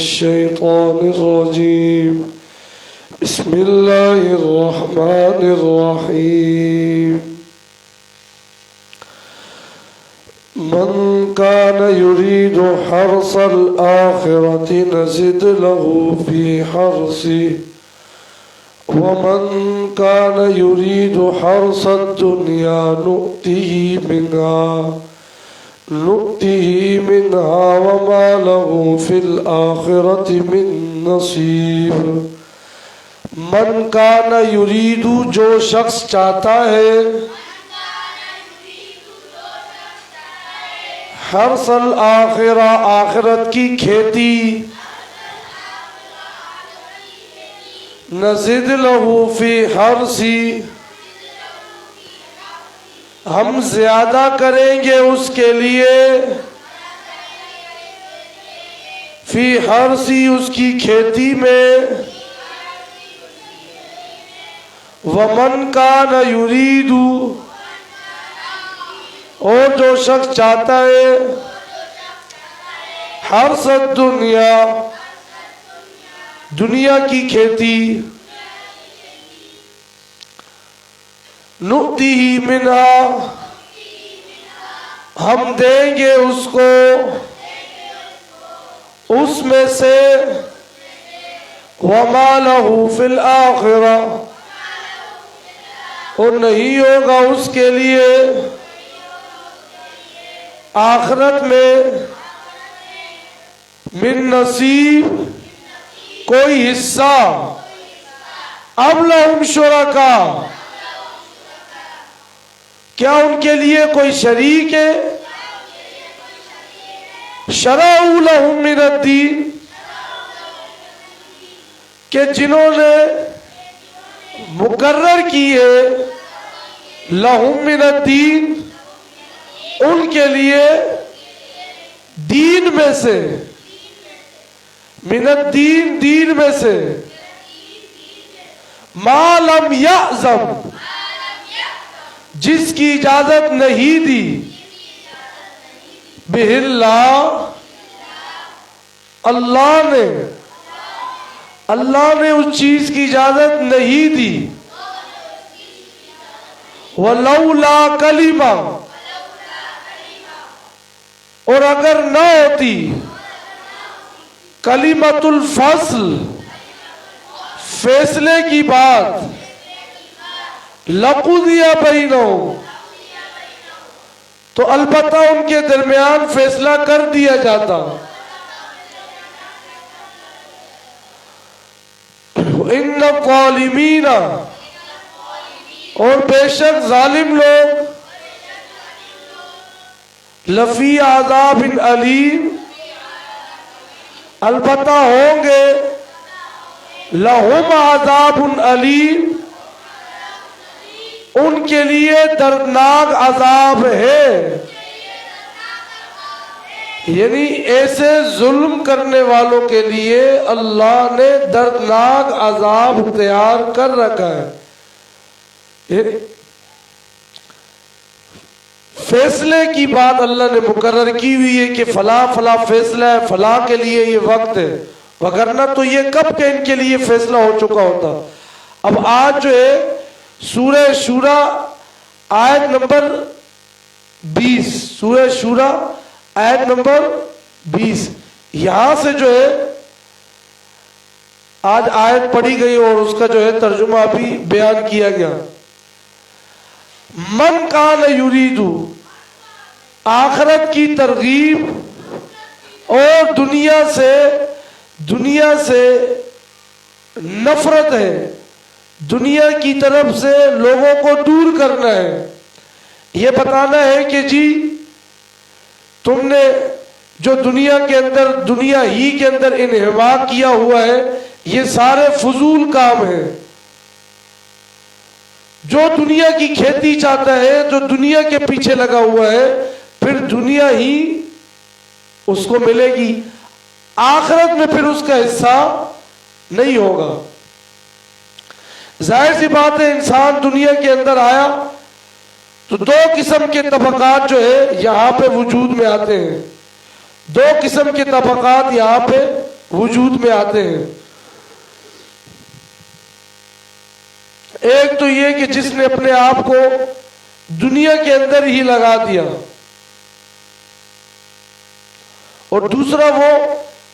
الشيطان الرجيم بسم الله الرحمن الرحيم من كان يريد حرث الآخرة نزد له في حرثه ومن كان يريد حرث الدنيا نؤته منها وما له في الآخرة من نصيب من كان يريد جو شخص چاہتا ہے حرث الآخرہ آخرت کی کھیتی نزد له فی حرثی ہم زیادہ کریں گے اس کے لیے فی حرثی اس کی کھیتی میں ومن کان یرید اور جو شخص چاہتا ہے حرث الدنیا دنیا کی کھیتی نؤتیہ منہا ہم دیں گے اس کو اس میں سے وما لہ فی الآخرہ اور نہیں ہوگا اس کے لیے آخرت میں من نصیب کوئی حصہ اب لہم شرکا کیا ان کے لیے کوئی شریک ہے شرعوا لہم من الدین کہ جنہوں نے مقرر کیے لہم من الدین ان کے لیے دین میں سے من الدین دین میں سے ما لم یعظم جس کی اجازت نہیں دی بہ اللہ اللہ نے اس چیز کی اجازت نہیں دی ولولا کلمہ اور اگر نہ ہوتی کلمۃ الفصل فیصلے کی بات لقضی بینہم تو البتہ ان کے درمیان فیصلہ کر دیا جاتا ان الظالمین اور بے شک ظالم لوگ لفی عذاب علیم البتہ ہوں گے لہم عذاب علیم ان کے لیے دردناک عذاب ہے یعنی ایسے ظلم کرنے والوں کے لیے اللہ نے دردناک عذاب تیار کر رکھا ہے فیصلے کی بات اللہ نے مقرر کی ہوئی ہے کہ فلاں فلاں فیصلہ ہے فلاں کے لیے یہ وقت ہے وگرنہ تو یہ کب کہ ان کے لیے فیصلہ ہو چکا ہوتا اب آج جو ہے سورہ شورا آیت نمبر 20 سورہ شورا آیت نمبر 20 یہاں سے جو ہے آج آیت پڑھی گئی اور اس کا جو ہے ترجمہ بھی بیان کیا گیا من کان یرید آخرت کی ترغیب اور دنیا سے نفرت ہے دنیا کی طرف سے لوگوں کو دور کرنا ہے یہ بتانا ہے کہ جی تم نے جو دنیا ہی کے اندر انحماق کیا ہوا ہے یہ سارے فضول کام ہیں جو دنیا کی کھیتی چاہتا ہے جو دنیا کے پیچھے لگا ہوا ہے پھر دنیا ہی اس کو ملے گی آخرت میں پھر اس کا حصہ نہیں ہوگا ظاہر سی بات ہے انسان دنیا کے اندر آیا تو دو قسم کے طبقات جو ہے یہاں پہ وجود میں آتے ہیں دو قسم کے طبقات یہاں پہ وجود میں آتے ہیں. ایک تو یہ کہ جس نے اپنے آپ کو دنیا کے اندر ہی لگا دیا، اور دوسرا وہ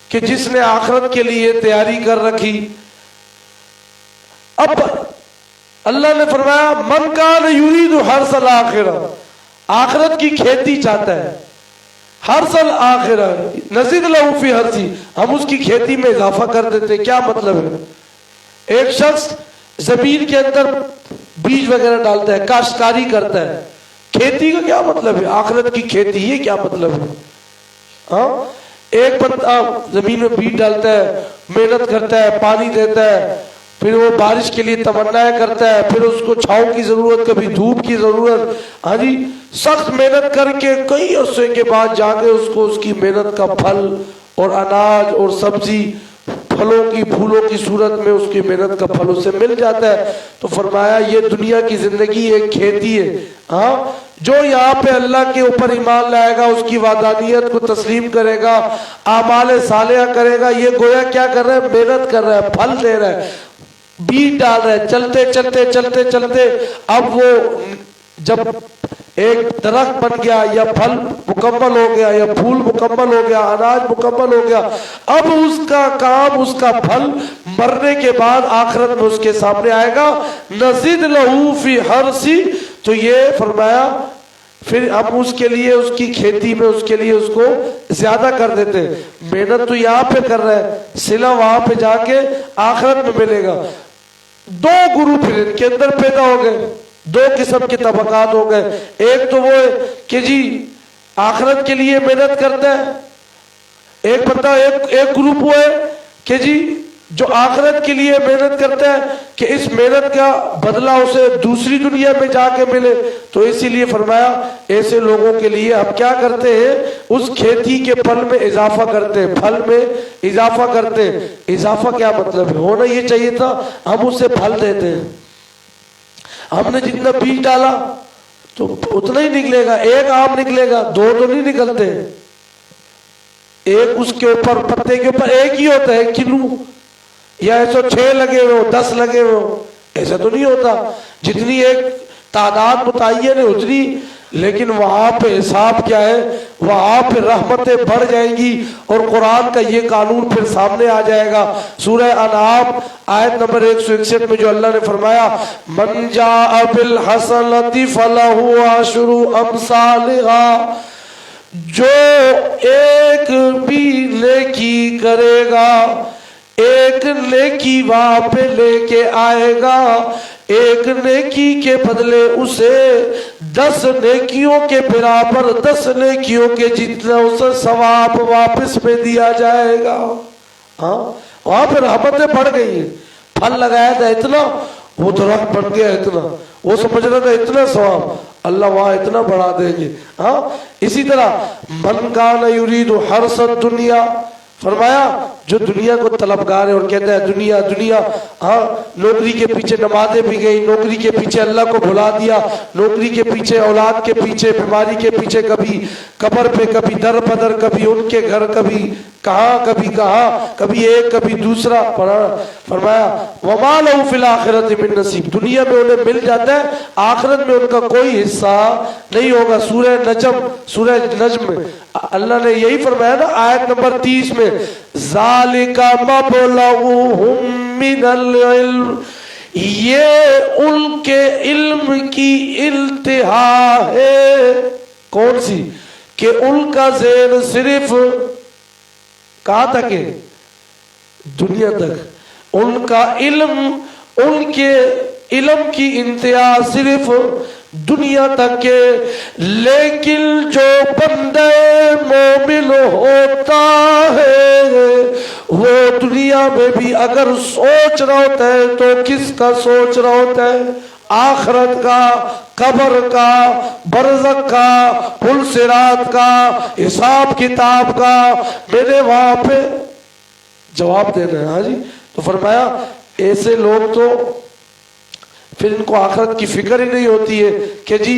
کہ جس نے آخرت کے لیے تیاری کر رکھی. اب اللہ نے فرمایا من کان یرید حرث الآخرہ، آخرت کی کھیتی چاہتا ہے. حرث الآخرہ نزید لہ فی حرثی، ہم اس کی کھیتی میں اضافہ کر دیتے. کیا مطلب ہے؟ ایک شخص زمین کے اندر بیج وغیرہ ڈالتا ہے، کاشتکاری کرتا ہے. کھیتی کا کیا مطلب ہے؟ آخرت کی کھیتی، یہ کیا مطلب ہے؟ ہاں، ایک بندہ زمین میں بیج ڈالتا ہے، محنت کرتا ہے، پانی دیتا ہے، پھر وہ بارش کے لیے تمنائیں کرتا ہے، پھر اس کو چھاؤں کی ضرورت، کبھی دھوپ کی ضرورت. ہاں جی، سخت محنت کر کے کئی عرصے کے بعد جا کے اس کو اس کی محنت کا پھل اور اناج اور سبزی، پھلوں کی پھولوں کی صورت میں اس کی محنت کا پھل اسے مل جاتا ہے. تو فرمایا یہ دنیا کی زندگی ایک کھیتی ہے. ہاں، جو یہاں پہ اللہ کے اوپر ایمان لائے گا، اس کی وحدانیت کو تسلیم کرے گا، اعمال صالحہ کرے گا، یہ گویا کیا کر رہا ہے؟ محنت کر رہا ہے، پھل دے رہا ہے، بیج ڈال رہا ہے. چلتے چلتے چلتے چلتے اب وہ جب ایک درخت بن گیا، یا پھل مکمل ہو گیا، یا پھول مکمل ہو گیا، اناج مکمل ہو گیا، اب اس کا کام، اس کا پھل مرنے کے بعد آخرت میں اس کے سامنے آئے گا. نزد لہو فی حرثی، تو یہ فرمایا پھر ہم اس کے لیے، اس کی کھیتی میں اس کے لیے اس کو زیادہ کر دیتے. محنت تو یہاں پہ کر رہا ہے، صلہ وہاں پہ جا کے آخرت میں ملے گا. دو گروپ ان کے اندر پیدا ہو گئے، دو قسم کے طبقات ہو گئے. ایک تو وہ ہے کہ جی آخرت کے لیے محنت کرتا ہے، ایک بندہ، ایک گروپ وہ ہے کہ جی جو آخرت کے لیے محنت کرتا ہے کہ اس محنت کا بدلہ اسے دوسری دنیا میں جا کے ملے. تو اسی لیے فرمایا ایسے لوگوں کے لیے ہم کیا کرتے ہیں؟ اس کھیتی کے پھل میں اضافہ کرتے ہیں، پھل میں اضافہ کرتے ہیں. اضافہ کیا مطلب ہے؟ ہونا یہ چاہیے تھا ہم اس سے پھل دیتے ہیں. ہم نے جتنا بیج ڈالا تو اتنا ہی نکلے گا. ایک آم نکلے گا، دو تو نہیں نکلتے. ایک اس کے اوپر پتے کے اوپر ایک ہی ہوتا ہے کلو، یا ایسا 6 لگے ہوئے ہو، 10 لگے ہوئے ہو، ایسا تو نہیں ہوتا. جتنی ایک تعداد متعین ہے اتنی، لیکن وہاں پہ حساب کیا ہے؟ وہاں پہ رحمتیں بڑھ جائیں گی اور قرآن کا یہ قانون پھر سامنے آ جائے گا. سورہ انعام آیت نمبر 161 میں جو اللہ نے فرمایا من جاء بالحسنۃ فلہ عشر امثالھا، جو ایک بھی نیکی کرے گا، ایک نیکی وہاں پہ لے کے آئے گا، ایک نیکی کے بدلے اسے 10 نیکیوں کے برابر، 10 نیکیوں کے جتنا اسے ثواب واپس میں دیا جائے گا. ہاں، وہاں پہ رحمتیں بڑھ گئی ہیں. پھل لگایا تھا اتنا، وہ درخت بن گیا اتنا، وہ سمجھ رہا تھا اتنا ثواب، اللہ وہاں اتنا بڑھا دیں گے. ہاں، اسی طرح من کان یرید حرث الدنیا، فرمایا جو دنیا کو طلبگار ہے اور کہتا ہے دنیا دنیا. ہاں، نوکری کے پیچھے نمازیں بھی گئی، نوکری کے پیچھے اللہ کو بھلا دیا، نوکری کے پیچھے، اولاد کے پیچھے، بیماری کے پیچھے، کبھی قبر پہ، کبھی در بدر، کبھی ان کے گھر، کبھی کہاں، کبھی کہاں، کبھی ایک کبھی دوسرا. فرمایا وما لہ فی الآخرۃ من نصیب، دنیا میں انہیں مل جاتا ہے، آخرت میں ان کا کوئی حصہ نہیں ہوگا. سورہ نجم میں اللہ نے یہی فرمایا نا آیت نمبر 30 میں، ذالک مبلغہم من العلم، یہ ان کے علم کی انتہا ہے. کون سی؟ کہ ان کا ذہن صرف کہاں تک ہے؟ دنیا تک. ان کا علم، ان کے علم کی انتہا صرف دنیا تک کے. لیکن جو بندہ مومن ہوتا ہے وہ دنیا میں بھی اگر سوچ رہا ہوتا ہے تو کس کا سوچ رہا ہوتا ہے؟ آخرت کا، قبر کا، برزخ کا، پل صراط کا، حساب کتاب کا. میں نے وہاں پہ جواب دینا ہے. ہاں جی. تو فرمایا ایسے لوگ تو پھر ان کو آخرت کی فکر ہی نہیں ہوتی ہے کہ جی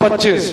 25,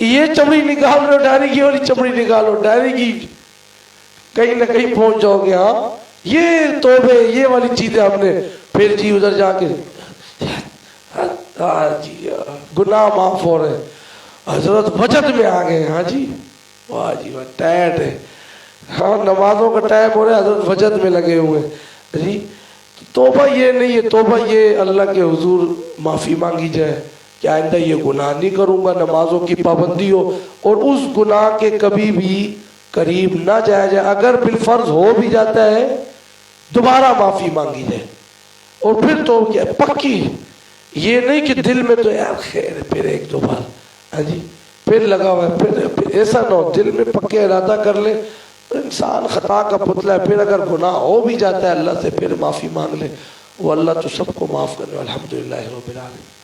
یہ چمڑی نکال رہے ہو ڈائری کی والی چمڑی نکالو, ڈائری کی کہیں نہ کہیں پہنچ جاؤ گے. ہاں یہ توبے یہ والی چیزیں ہم نے پھر جی ادھر جا کے جی گناہ معاف ہو رہے, حضرت بچت میں آ گئے. ہاں جی واہ جی واہ ٹائٹ ہے. ہاں نمازوں کا ٹائم ہو رہا ہے, حضرت بچت میں لگے ہوئے جی. توبہ یہ نہیں ہے, توبہ یہ اللہ کے حضور معافی مانگی جائے کہ آئندہ یہ گناہ نہیں کروں گا, نمازوں کی پابندی ہو اور اس گناہ کے کبھی بھی قریب نہ جایا جائے. اگر بالفرض ہو بھی جاتا ہے دوبارہ معافی مانگی جائے اور پھر تو کیا پکی, یہ نہیں کہ دل میں تو یار خیر پھر ایک دو بار ہاں جی پھر لگا ہوا ہے, پھر ایسا نہ ہو. دل میں پکے ارادہ کر لے. انسان خطا کا پتلا ہے, پھر اگر گناہ ہو بھی جاتا ہے اللہ سے پھر معافی مانگ لے, وہ اللہ تو سب کو معاف کرے. الحمدللہ رب العالمین.